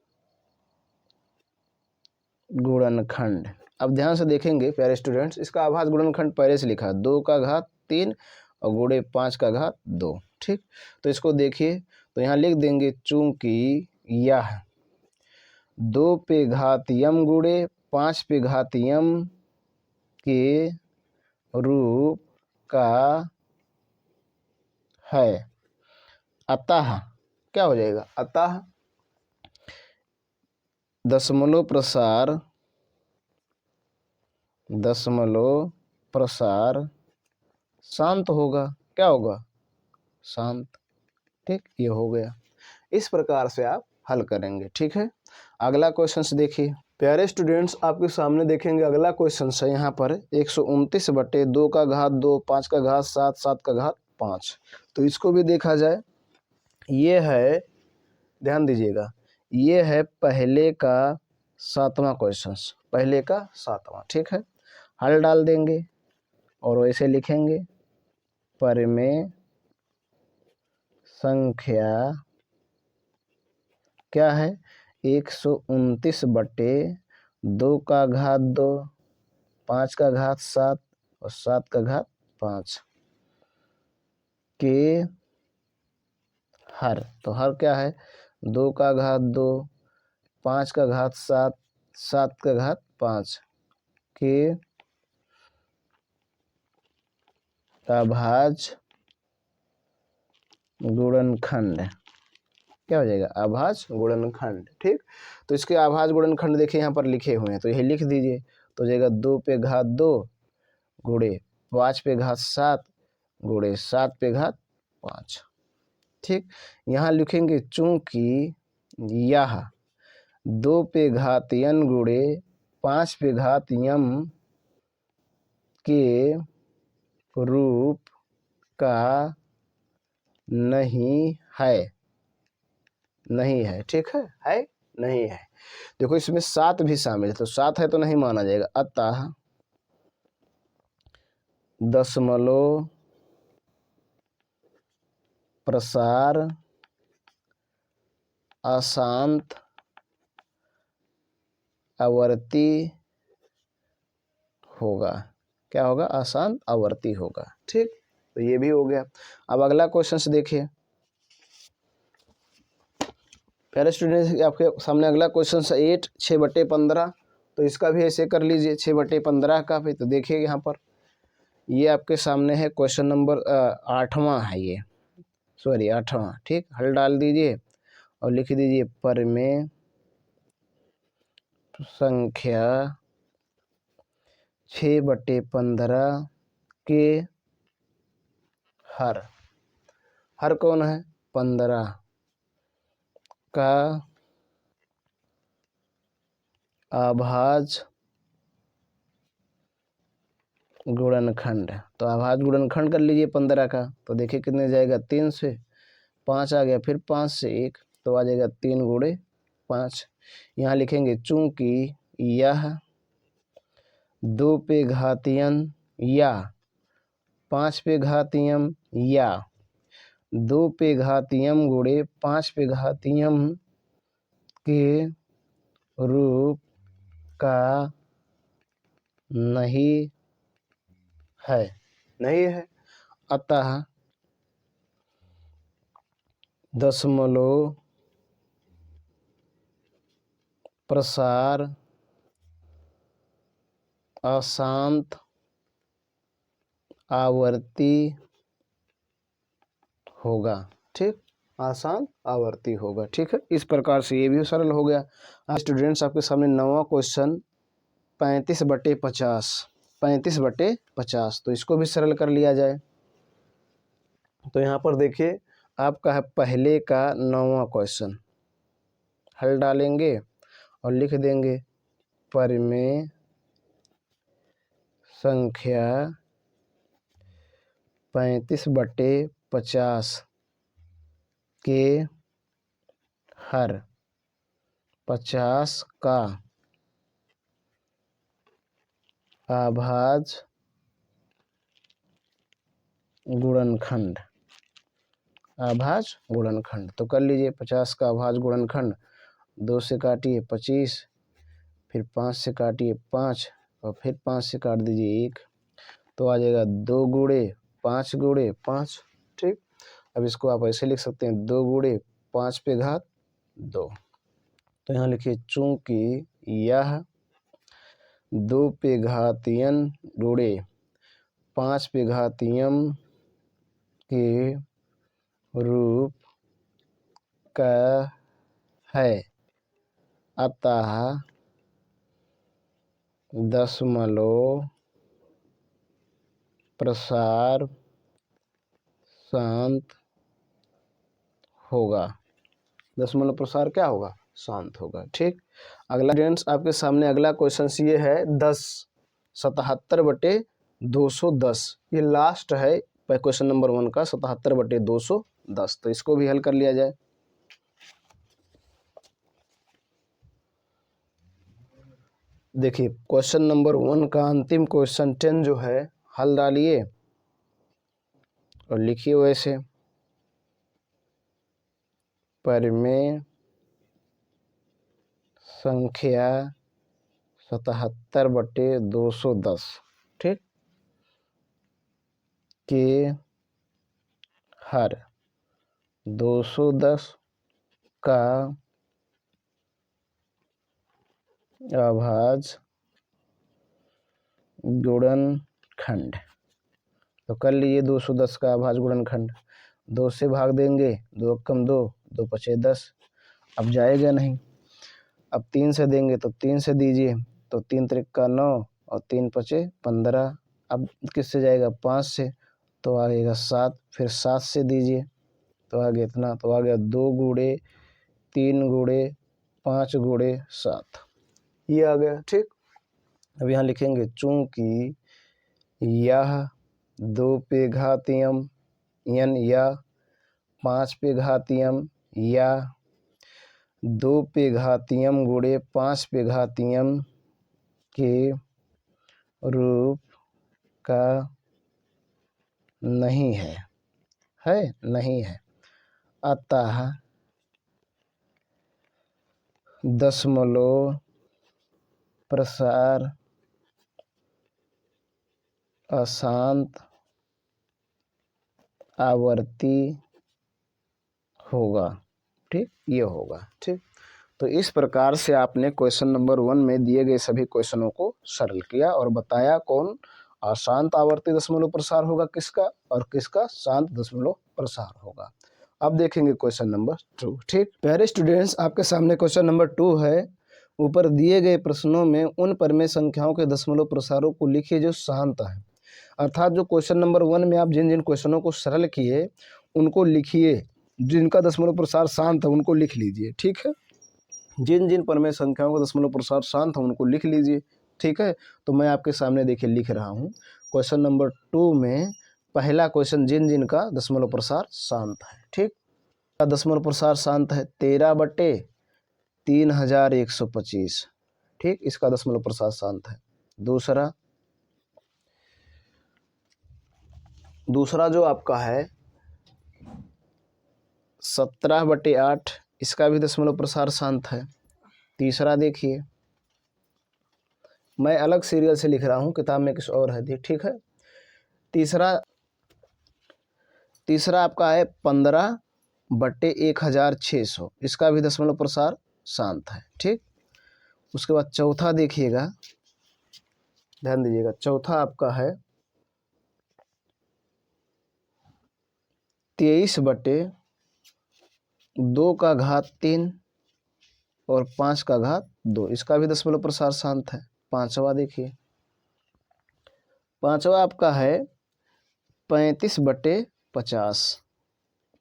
S1: गुणनखंड। अब ध्यान से देखेंगे प्यारे स्टूडेंट्स, इसका अभाज्य गुणनखंड पहले से लिखा 2 का घात 3 और गुणे 5 का घात 2। ठीक, तो इसको देखिए, तो यहाँ लिख देंगे चूंकि यह 2 पे घात m गुणे 5 पे घात m के रूप का है, अतः क्या हो जाएगा? अतः दशमलव प्रसार शांत होगा। क्या होगा? शांत। ठीक, ये हो गया। इस प्रकार से आप हल करेंगे। ठीक है, अगला क्वेश्चन देखिए प्यारे स्टूडेंट्स, आपके सामने देखेंगे अगला क्वेश्चन है यहाँ पर 129/2 का घात 2, 5 का घात 7, 7 का घात 5। तो इसको भी देखा जाए। ये है, ध्यान दीजिएगा, ये है पहले का 7वां क्वेश्चन, पहले का 7वां। ठीक है, हल डाल देंगे और वैसे लिखेंगे परिमेय संख्या क्या है? 129/2 का घात 2, 5 का घात 7 और 7 का घात 5 के हर, तो हर क्या है? 2 का घात 2, 5 का घात 7, 7 का घात 5 के अभाज्य गुणनखंड। क्या हो जाएगा? अभाज्य गुणनखंड। ठीक, तो इसके अभाज्य गुणनखंड देखिए यहाँ पर लिखे हुए हैं, तो यही लिख दीजिए। तो जाएगा 2 पे घात 2 गुणे 5 पे घात 7 गुणे 7 पे घात 5। ठीक, यहाँ लिखेंगे चूंकि यह 2 पे घात n गुणे 5 पे घात m के रूप का नहीं है, नहीं है। ठीक है, नहीं है। देखो इसमें 7 भी शामिल है, तो 7 है तो नहीं माना जाएगा। अतः दशमलव प्रसार अशांत आवर्ती होगा। क्या होगा? अशांत आवर्ती होगा। ठीक, तो ये भी हो गया। अब अगला क्वेश्चन देखिए प्यारे स्टूडेंट्स, आपके सामने अगला क्वेश्चन है 8 6/15। तो इसका भी ऐसे कर लीजिए 6/15 का भी। तो देखिए यहाँ पर ये आपके सामने है क्वेश्चन नंबर 8वां है ये, सॉरी 8वां। ठीक, हल डाल दीजिए और लिख दीजिए परिमेय संख्या 6/15 के हर, हर कौन है 15 का अभाज्य गुणनखंड। तो अभाज्य गुणनखंड कर लीजिए 15 का, तो देखिए कितने जाएगा 3 से 5 आ गया, फिर 5 से 1 तो आ जाएगा 3 गुणे 5। यहाँ लिखेंगे चूंकि यह 2 पे घातीयन या 5 पे घातीयम या 2 पे घातीयम गुणे 5 पे घातीयम के रूप का नहीं है, नहीं है, अतः दशमलव प्रसार अशांत आवर्ती होगा। ठीक, आसान आवर्ती होगा। ठीक है, इस प्रकार से ये भी सरल हो गया। आज स्टूडेंट्स आपके सामने 9वां क्वेश्चन 35/50, 35/50, तो इसको भी सरल कर लिया जाए। तो यहाँ पर देखिए आपका है पहले का 9वां क्वेश्चन, हल डालेंगे और लिख देंगे परिमेय संख्या 35/50 के हर 50 का अभाज्य गुणनखंड, अभाज्य गुणनखंड। तो कर लीजिए 50 का अभाज्य गुणनखंड, 2 से काटिए 25, फिर 5 से काटिए 5 और फिर 5 से काट दीजिए 1, तो आ जाएगा 2 गुणे 5 गुणे 5। ठीक, अब इसको आप ऐसे लिख सकते हैं 2 गुणे 5 पे घात 2। तो यहाँ लिखिए चूंकि यह 2 पे घातीयन गुणे 5 पे घातीयम के रूप का है, अतः दशमलव प्रसार शांत होगा, दशमलव प्रसार क्या होगा, शांत होगा। ठीक, अगला स्टूडेंट्स आपके सामने अगला क्वेश्चन ये है 77/210, ये लास्ट है क्वेश्चन नंबर 1 का 77/210। तो इसको भी हल कर लिया जाए। देखिए क्वेश्चन नंबर 1 का अंतिम क्वेश्चन 10 जो है, हल डालिए और लिखिए वैसे परिमेय संख्या 77/210, ठीक, के हर 210 का अभाज्य गुणनखंड। तो कर लीजिए 210 का अभाज्य गुणनखंड, 2 से भाग देंगे, 2 कम 2, 2 पचे 10, अब जाएगा नहीं। अब 3 से देंगे तो 3 से दीजिए, तो 3 त्रिका 9 और 3 पचे 15। अब किससे जाएगा 5 से, तो आ गएगा 7, फिर 7 से दीजिए तो आ गया इतना, तो आ गया 2 गुणे 3 गुणे 5 गुणे 7, ये आ गया। ठीक, अब यहाँ लिखेंगे चूंकि यह 2 पे घातीयम यन या 5 पे घातीयम या 2 पे घातीयम गुणे 5 पे घातीयम के रूप का नहीं है, नहीं है, अतः दशमलव प्रसार अशांत आवर्ती होगा। ठीक, ये होगा। ठीक, तो इस प्रकार से आपने क्वेश्चन नंबर 1 में दिए गए सभी क्वेश्चनों को सरल किया और बताया कौन अशांत आवर्ती दशमलव प्रसार होगा किसका और किसका शांत दशमलव प्रसार होगा। अब देखेंगे क्वेश्चन नंबर 2। ठीक, प्यारे स्टूडेंट्स आपके सामने क्वेश्चन नंबर 2 है। ऊपर दिए गए प्रश्नों में उन परिमेय संख्याओं के दशमलव प्रसारों को लिखिए जो शांत हैं। अर्थात जो क्वेश्चन नंबर 1 में आप जिन जिन क्वेश्चनों को सरल किए उनको लिखिए, जिनका दशमलव प्रसार शांत है उनको लिख लीजिए, ठीक है। जिन जिन परमेय संख्याओं का दशमलव प्रसार शांत है उनको लिख लीजिए, ठीक है। तो मैं आपके सामने देखिए लिख रहा हूँ। क्वेश्चन नंबर 2 में पहला क्वेश्चन जिन जिन का दशमलव प्रसार शांत है, ठीक। दशमलव प्रसार शांत है 13/3125, ठीक, इसका दशमलव प्रसार शांत है। दूसरा जो आपका है 17/8, इसका भी दशमलव प्रसार शांत है। तीसरा देखिए, मैं अलग सीरियल से लिख रहा हूँ, किताब में कुछ और है, ठीक है। तीसरा आपका है 15/1600, इसका भी दशमलव प्रसार शांत है, ठीक। उसके बाद चौथा देखिएगा, ध्यान दीजिएगा, चौथा आपका है 23/2 और 5/2, इसका भी दशमलव प्रसार शांत है। पांचवा देखिए, पांचवा आपका है 35/50,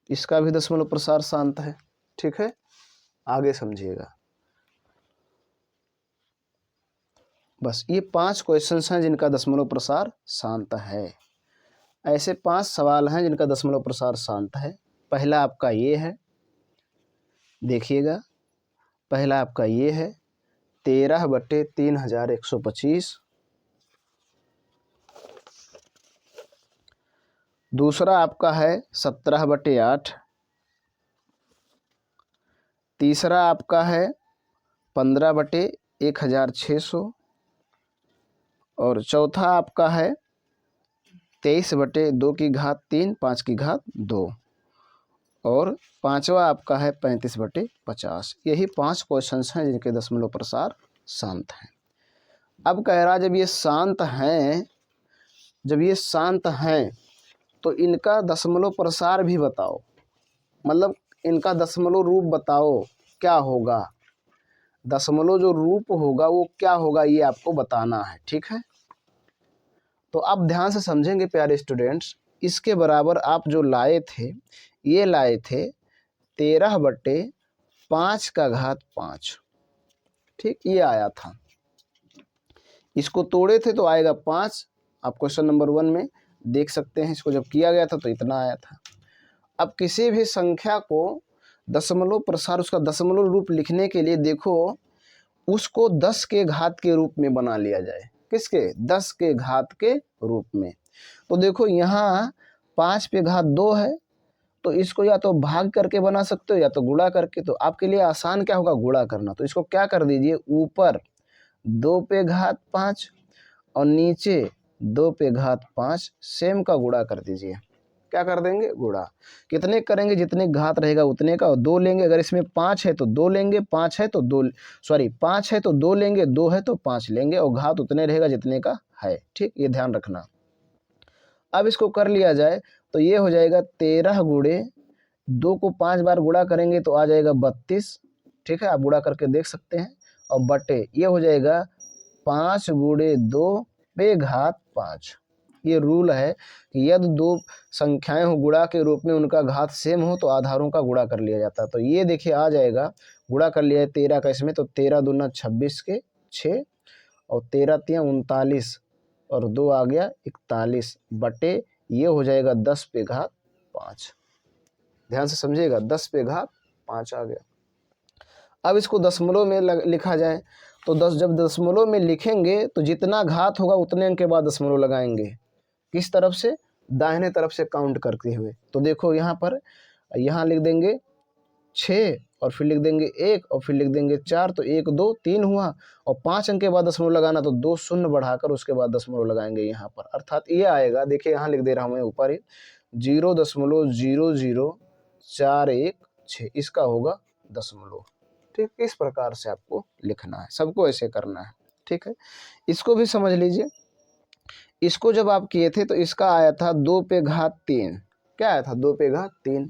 S1: इसका भी दशमलव प्रसार शांत है, ठीक है। आगे समझिएगा। बस ये 5 क्वेश्चंस हैं जिनका दशमलव प्रसार शांत है। ऐसे 5 सवाल हैं जिनका दशमलव प्रसार शांत है। पहला आपका ये है, देखिएगा, पहला आपका ये है 13/3125। दूसरा आपका है 17/8। तीसरा आपका है 15/1600 और चौथा आपका है 23/2 5/2 और पांचवा आपका है 35/50। यही 5 क्वेश्चंस हैं जिनके दशमलव प्रसार शांत हैं। अब कह रहा जब ये शांत हैं तो इनका दशमलव प्रसार भी बताओ, मतलब इनका दशमलव रूप बताओ क्या होगा, दशमलव जो रूप होगा वो क्या होगा ये आपको बताना है, ठीक है। तो आप ध्यान से समझेंगे प्यारे स्टूडेंट्स, इसके बराबर आप जो लाए थे, ये लाए थे 13/5, ठीक, ये आया था। इसको तोड़े थे तो आएगा 5। आप क्वेश्चन नंबर 1 में देख सकते हैं, इसको जब किया गया था तो इतना आया था। अब किसी भी संख्या को दशमलव प्रसार, उसका दशमलव रूप लिखने के लिए देखो, उसको 10 के घात के रूप में बना लिया जाए। किसके? 10 के घात के रूप में। तो देखो यहाँ 5/2 है, तो इसको या तो भाग करके बना सकते हो या तो गुणा करके। तो आपके लिए आसान क्या होगा? गुणा करना। तो इसको क्या कर दीजिए, ऊपर 2/5 और नीचे 2/5 सेम का गुणा कर दीजिए। क्या कर देंगे? गुणा। कितने करेंगे? जितने घात रहेगा उतने का, और 2 लेंगे। अगर इसमें 5 है तो 2 लेंगे, 5 है तो 2 लेंगे, 2 है तो 5 लेंगे, और घात उतने रहेगा जितने का है, ठीक, ये ध्यान रखना। अब इसको कर लिया जाए तो ये हो जाएगा 13 गुणे 2 को 5 बार गुणा करेंगे तो आ जाएगा 32, ठीक है, आप गुणा करके देख सकते हैं। और बटे ये हो जाएगा 5 गुणे 2/5। ये रूल है कि यदि 2 संख्याएं हो गुणा के रूप में, उनका घात सेम हो तो आधारों का गुणा कर लिया जाता है। तो ये देखिए आ जाएगा, गुणा कर लिया है 13 का इसमें, तो 13 दूना 26 के 6 और 13 तिया 39 और 2 आ गया 41 बटे ये हो जाएगा 10/5। ध्यान से समझिएगा, 10/5 आ गया। अब इसको दशमलव में लिखा जाए तो जब दशमलव में लिखेंगे तो जितना घात होगा उतने अंक के बाद दशमलव लगाएंगे। किस तरफ से? दाहिने तरफ से काउंट करते हुए। तो देखो यहाँ पर, यहाँ लिख देंगे 6 और फिर लिख देंगे 1 और फिर लिख देंगे 4, तो 1 2 3 हुआ, और 5 अंक के बाद दशमलव लगाना तो 2 शून्य बढ़ाकर उसके बाद दशमलव लगाएंगे यहाँ पर। अर्थात ये आएगा, देखिए यहाँ लिख दे रहा हूँ मैं ऊपर ही, 0.00416, इसका होगा दशमलव। ठीक, इस प्रकार से आपको लिखना है, सबको ऐसे करना है, ठीक है। इसको भी समझ लीजिए, इसको जब आप किए थे तो इसका आया था 2/3। क्या आया था? 2/3।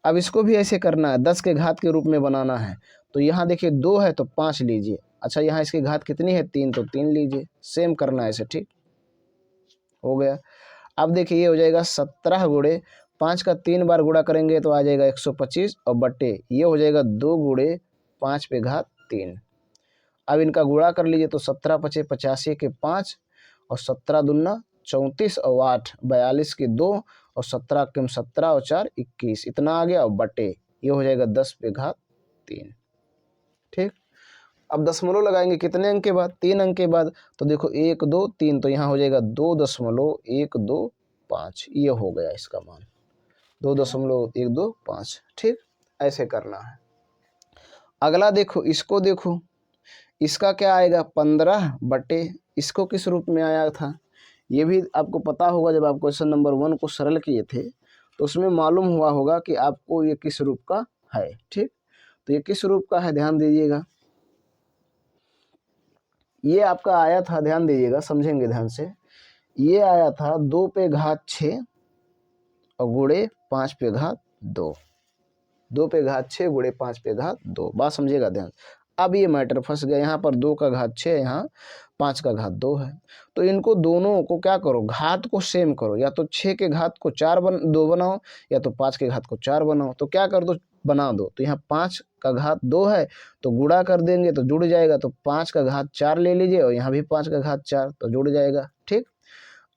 S1: अब इसको भी ऐसे करना है, 10 के घात के रूप में बनाना है। तो यहाँ देखिए 2 है तो 5 लीजिए। अच्छा, यहाँ इसकी घात कितनी है? 3, तो 3 लीजिए। सेम करना है ऐसे, ठीक। हो गया। अब देखिए ये हो जाएगा 17 गुणे 5 का 3 बार गुणा करेंगे तो आ जाएगा 125 और बट्टे ये हो जाएगा 2 गुणे 5 पे घात 3। अब इनका गुणा कर लीजिए तो 17 पचे 85 के 5 और 17 दूना 34 और 8 42 के 2 और 17 कम 17 और 4 21 इतना आ गया और बटे ये हो जाएगा 10 पे घात 3। ठीक, अब दशमलव लगाएंगे कितने अंक के बाद, 3 अंक के बाद। तो देखो 1 2 3 तो यहाँ हो जाएगा 2.125 ये हो गया इसका मान 2.125। ठीक, ऐसे करना है। अगला देखो इसको, देखो इसका क्या आएगा 15 बटे इसको किस रूप में आया था ये भी आपको पता होगा। जब आप क्वेश्चन नंबर 1 को सरल किए थे तो उसमें मालूम हुआ होगा कि आपको ये किस रूप का है। ठीक, तो ये किस रूप का है ध्यान दीजिएगा। ये आपका आया था, ध्यान दीजिएगा समझेंगे ध्यान से, ये आया था 2 पे घात 6 और गुणे 5 पे घात 2, 2 पे घात 6 गुणे 5 पे घात 2। बात समझिएगा ध्यान। अब ये मैटर फंस गया, यहाँ पर 2 का घात 6 यहाँ 5 का घात 2 है। तो इनको दोनों को क्या करो, घात को सेम करो, या तो 6 के घात को 2 बनाओ या तो 5 के घात को 4 बनाओ। तो क्या कर दो, बना दो। तो यहाँ 5 का घात 2 है तो गुणा कर देंगे तो जुड़ जाएगा। तो 5 का घात 4 ले लीजिए और यहाँ भी 5 का घात 4 तो जुड़ जाएगा। ठीक,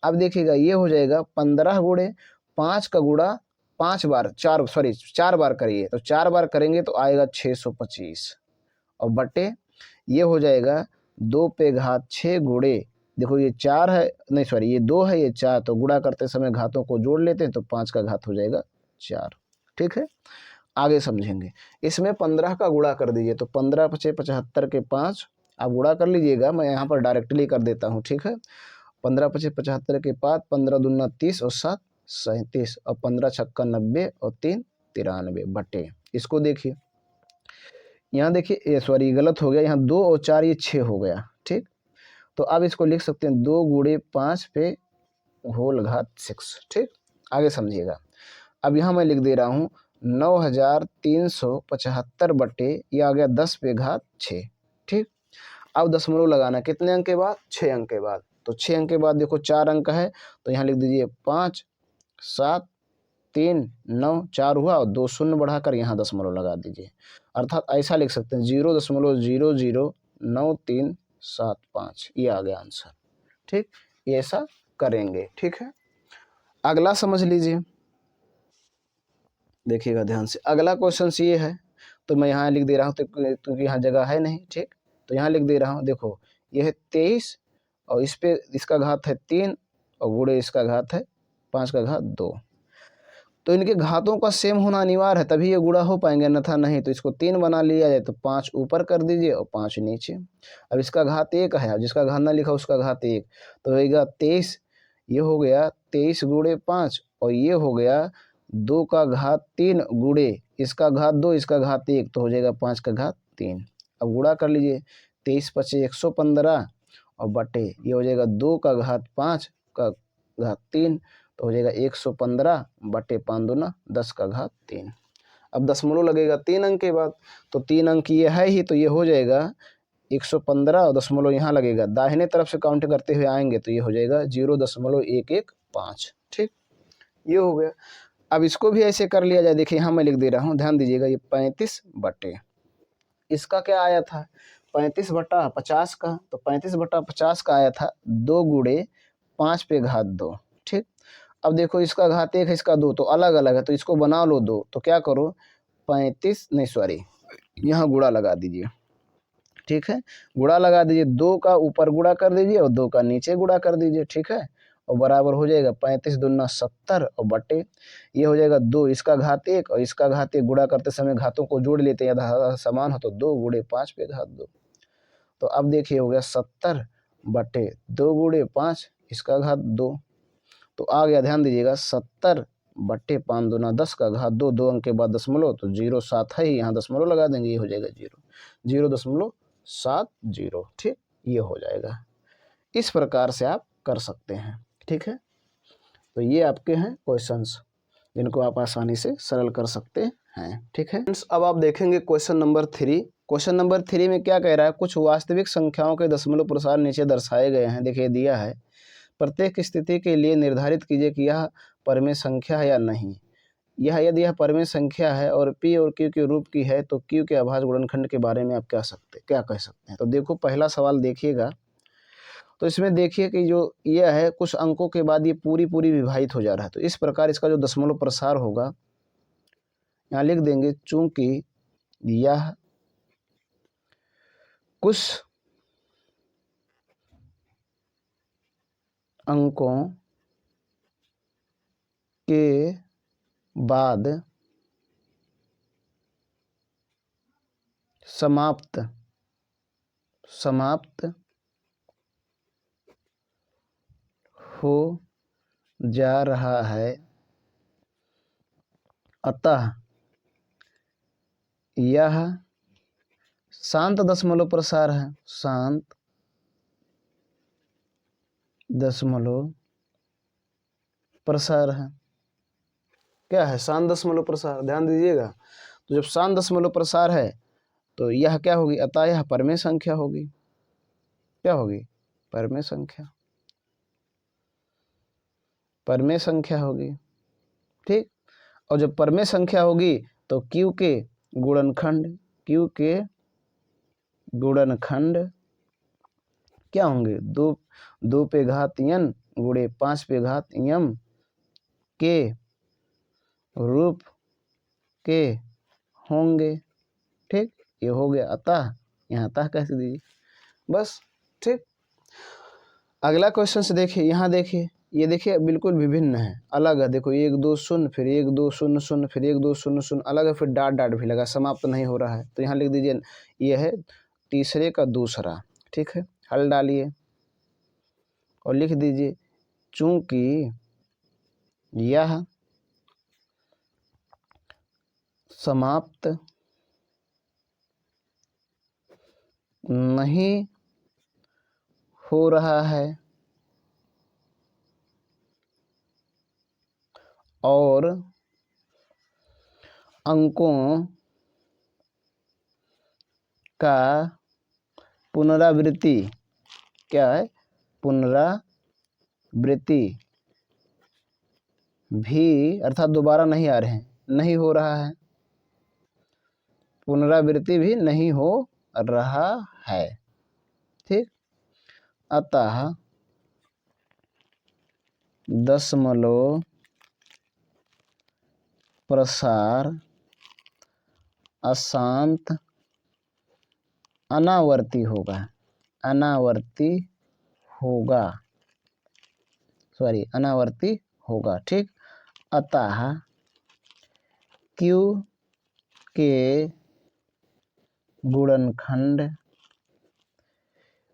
S1: अब देखिएगा ये हो जाएगा 15 गुणे 5 का गुणा 5 बार 4 बार करिए तो 4 बार करेंगे तो आएगा 625 और बटे ये हो जाएगा 2 पे घात 6 गुणे, देखो ये 4 है, नहीं सॉरी ये 2 है ये 4, तो गुणा करते समय घातों को जोड़ लेते हैं तो 5 का घात हो जाएगा 4। ठीक है, आगे समझेंगे। इसमें 15 का गुणा कर दीजिए तो 15 पचे 75 के 5 आप गुणा कर लीजिएगा, मैं यहाँ पर डायरेक्टली कर देता हूँ। ठीक है, 15 पचे 75 के 5, 15 दूना 30 और 7 37 और 15 छक्का 90 और 3 93 बटे इसको देखिए, यहाँ देखिए सॉरी गलत हो गया, यहाँ 2 और 4 ये 6 हो गया। ठीक, तो अब इसको लिख सकते हैं 2 गुणे 5 पे होल घात 6। ठीक, आगे समझिएगा। अब यहाँ मैं लिख दे रहा हूँ 9375 बटे ये आ गया 10 पे घात 6। ठीक, अब दशमलव लगाना कितने अंक के बाद, 6 अंक के बाद। तो 6 अंक के बाद देखो 4 अंक है तो यहाँ लिख दीजिए 5 7 3 9 4 हुआ और 2 शून्य बढ़ाकर यहाँ दशमलव लगा दीजिए। अर्थात ऐसा लिख सकते हैं 0.009375 ये आ गया आंसर। ठीक, ये ऐसा करेंगे। ठीक है, अगला समझ लीजिए, देखिएगा ध्यान से। अगला क्वेश्चन ये है तो मैं यहाँ लिख दे रहा हूँ क्योंकि यहाँ जगह है नहीं। ठीक, तो यहाँ लिख दे रहा हूँ, देखो ये है 23 और इस पे इसका घात है 3 और गुणे इसका घात है 5 का घात 2। तो इनके घातों का सेम होना अनिवार्य है तभी ये गुणा हो पाएंगे, अन्यथा नहीं। तो इसको 3 बना लिया जाए तो 5 ऊपर कर दीजिए और 5 नीचे। अब इसका घात 1 है, जिसका घात ना लिखा उसका घात 1 तो होगा 23, ये हो गया 23 गुणे 5 और ये हो गया 2 का घात 3 गुणे इसका घात 2 इसका घात 1 तो हो जाएगा 5 का घात 3। अब गुणा कर लीजिए 23 पचे 115 और बटे ये हो जाएगा 2 का घात 5 का घात 3 तो हो जाएगा 115 बटे 5 दूना 10 का घात 3। अब दशमलव लगेगा 3 अंक के बाद तो 3 अंक ये है ही तो ये हो जाएगा 115 और दशमलव यहाँ लगेगा, दाहिने तरफ से काउंट करते हुए आएंगे तो ये हो जाएगा 0.115। ठीक, ये हो गया। अब इसको भी ऐसे कर लिया जाए, देखिए यहाँ मैं लिख दे रहा हूँ, ध्यान दीजिएगा। ये 35 बटे इसका क्या आया था 35 बटा 50 का, तो 35 बटा 50 का आया था 2 गुणे 5 पे घात 2। ठीक, अब देखो इसका घात 1 है इसका 2 तो अलग अलग है तो इसको बना लो 2। तो क्या करो 35 नहीं सॉरी यहाँ गुणा लगा दीजिए। ठीक है, गुणा लगा दीजिए, 2 का ऊपर गुणा कर दीजिए और 2 का नीचे गुणा कर दीजिए। ठीक है, और बराबर हो जाएगा 35 दूना 70 और बटे ये हो जाएगा 2 इसका घात 1 और इसका घात 1। गुणा करते समय घातों को जोड़ लेते हैं, यदि समान हो तो 2 गुणे 5 पे घात 2। तो अब देखिए हो गया 70 बटे 2 गुणे 5 इसका घात 2 तो आ गया, ध्यान दीजिएगा 70 बटे 5 दूना 10 का घात 2, 2 अंक के बाद दशमलव तो 0.7 है ही, यहाँ दशमलव लगा देंगे ये हो जाएगा 0.70। ठीक, ये हो जाएगा। इस प्रकार से आप कर सकते हैं। ठीक है, तो ये आपके हैं क्वेश्चंस जिनको आप आसानी से सरल कर सकते हैं। ठीक है, अब आप देखेंगे क्वेश्चन नंबर 3। क्वेश्चन नंबर 3 में क्या कह रहा है, कुछ वास्तविक संख्याओं के दशमलव प्रसार नीचे दर्शाए गए हैं। देखिए दिया है प्रत्येक स्थिति के लिए निर्धारित कीजिए कि यह परिमेय संख्या है या नहीं। यदि यह परिमेय संख्या है और P और Q के रूप की है तो Q के अभाज्य गुणनखंड के बारे में आप क्या कह सकते हैं। तो देखो पहला सवाल देखिएगा, तो इसमें देखिए कि जो यह है कुछ अंकों के बाद ये पूरी विभाजित हो जा रहा है। तो इस प्रकार इसका जो दशमलव प्रसार होगा यहाँ लिख देंगे, चूंकि यह कुछ अंकों के बाद समाप्त हो जा रहा है, अतः यह शांत दशमलव प्रसार है। शांत दशमलव प्रसार है। क्या है? शांत दशमलव प्रसार। ध्यान दीजिएगा, तो जब शांत दशमलव प्रसार है तो यह क्या होगी? अतः यह परिमेय संख्या होगी। क्या होगी? परिमेय संख्या। परिमेय संख्या होगी, ठीक। और जब परिमेय संख्या होगी तो Q के गुणनखंड क्या होंगे? 2 पे घात n गुणे 5 पे घात m के रूप के होंगे, ठीक। ये हो गया अतः, यहाँ अतः कैसे दीजिए बस, ठीक। अगला क्वेश्चन से देखिए, यहाँ देखिए, ये देखिए बिल्कुल विभिन्न है, अलग है। देखो 1 2 0 फिर 1 2 0 0 फिर 1 2 0 0 अलग है, फिर डॉट भी लगा, समाप्त नहीं हो रहा है। तो यहाँ लिख दीजिए ये है तीसरे का दूसरा, ठीक है। हल डालिए और लिख दीजिए, चूंकि यह समाप्त नहीं हो रहा है और अंकों का पुनरावृत्ति, क्या है? पुनरावृत्ति भी, अर्थात दोबारा नहीं आ रहे हैं, नहीं हो रहा है, पुनरावृत्ति भी नहीं हो रहा है, ठीक। अतः दशमलव प्रसार अशांत अनावर्ती होगा, ठीक। अतः Q के गुणनखंड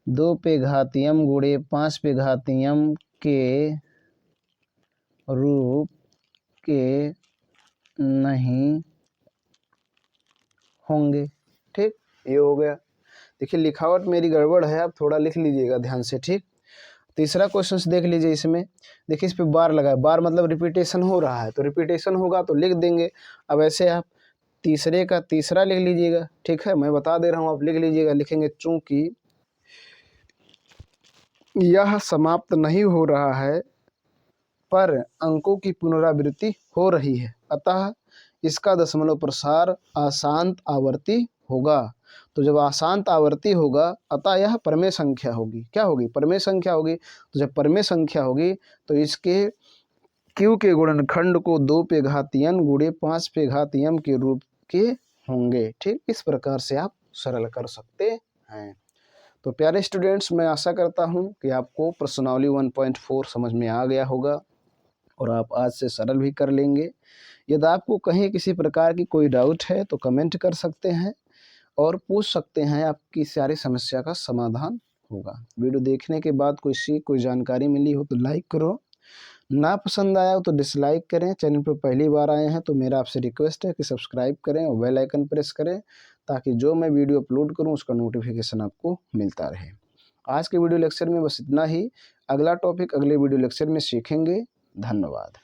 S1: 2 पे घात m गुणे 5 पे घात m के रूप के नहीं होंगे, ठीक। ये हो गया। देखिए लिखावट मेरी गड़बड़ है, आप थोड़ा लिख लीजिएगा ध्यान से, ठीक। तीसरा क्वेश्चन देख लीजिए, इसमें देखिए इस पे बार लगा है, बार मतलब रिपीटेशन हो रहा है, तो रिपीटेशन होगा तो लिख देंगे। अब ऐसे आप तीसरे का तीसरा लिख लीजिएगा, ठीक है। मैं बता दे रहा हूँ, आप लिख लीजिएगा। लिखेंगे चूंकि यह समाप्त नहीं हो रहा है पर अंकों की पुनरावृत्ति हो रही है, अतः इसका दशमलव प्रसार अशांत आवर्ती होगा। तो जब अशांत आवर्ती होगा अतः यह परिमेय संख्या होगी। क्या होगी? परिमेय संख्या होगी। तो जब परिमेय संख्या होगी तो इसके Q के गुणनखंड को 2 पे घात n गुणे 5 पे घात m के रूप के होंगे, ठीक। इस प्रकार से आप सरल कर सकते हैं। तो प्यारे स्टूडेंट्स, मैं आशा करता हूं कि आपको प्रश्नावली 1.4 समझ में आ गया होगा और आप आज से सरल भी कर लेंगे। यदि आपको कहीं किसी प्रकार की कोई डाउट है तो कमेंट कर सकते हैं और पूछ सकते हैं, आपकी सारी समस्या का समाधान होगा। वीडियो देखने के बाद कोई जानकारी मिली हो तो लाइक करो, ना पसंद आया हो तो डिसलाइक करें। चैनल पर पहली बार आए हैं तो मेरा आपसे रिक्वेस्ट है कि सब्सक्राइब करें और बेल आइकन प्रेस करें, ताकि जो मैं वीडियो अपलोड करूं उसका नोटिफिकेशन आपको मिलता रहे। आज के वीडियो लेक्चर में बस इतना ही। अगला टॉपिक अगले वीडियो लेक्चर में सीखेंगे। धन्यवाद।